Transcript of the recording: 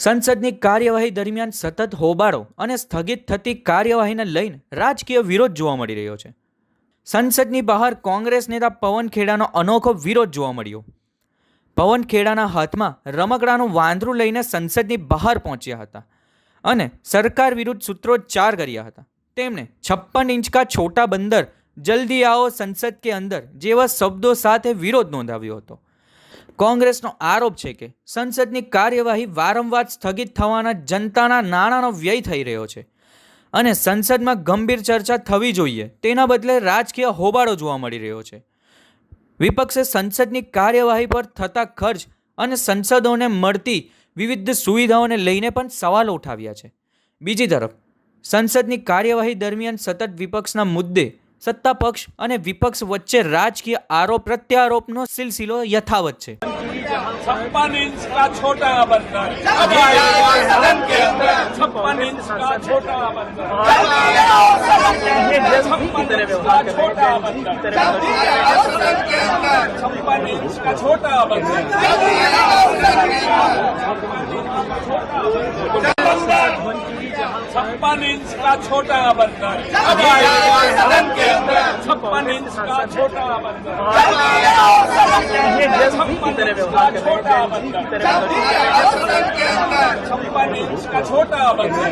સંસદની કાર્યવાહી દરમિયાન સતત હોબાળો અને સ્થગિત થતી કાર્યવાહીને લઈને રાજકીય વિરોધ જોવા મળી રહ્યો છે. સંસદની બહાર કોંગ્રેસ નેતા પવન ખેડાનો અનોખો વિરોધ જોવા મળ્યો. પવન ખેડાના હાથમાં રમકડાનું વાંદરું લઈને સંસદની બહાર પહોંચ્યા હતા અને સરકાર વિરુદ્ધ સૂત્રોચ્ચાર કર્યા હતા. તેમણે 56 ઇંચ કા છોટા બંદર જલ્દી આવો સંસદ કે અંદર જેવા શબ્દો સાથે વિરોધ નોંધાવ્યો હતો. કોંગ્રેસનો આરોપ છે કે સંસદની કાર્યવાહી વારંવાર સ્થગિત થવાના જનતાના નાણાંનો વ્યય થઈ રહ્યો છે અને સંસદમાં ગંભીર ચર્ચા થવી જોઈએ તેના બદલે રાજકીય હોબાળો જોવા મળી રહ્યો છે. વિપક્ષે સંસદની કાર્યવાહી પર થતા ખર્ચ અને સંસદોને મળતી વિવિધ સુવિધાઓને લઈને પણ સવાલો ઉઠાવ્યા છે. બીજી તરફ સંસદની કાર્યવાહી દરમિયાન સતત વિપક્ષના મુદ્દે સત્તા પક્ષ અને વિપક્ષ વચ્ચે રાજકીય આરોપ પ્રત્યારોપનો સિલસિલો યથાવત છે. 56 इंच का छोटा बंदर सदन के अंदर 56 इंच का छोटा बंदर 56 इंच का छोटा बंदर 56 इंच का छोटा बंदर 56 इंच का छोटा बंदर सदन के अंदर 56 इंच का छोटा बंदर 56 इंच का छोटा बंदर 56 इंच का छोटा बंदर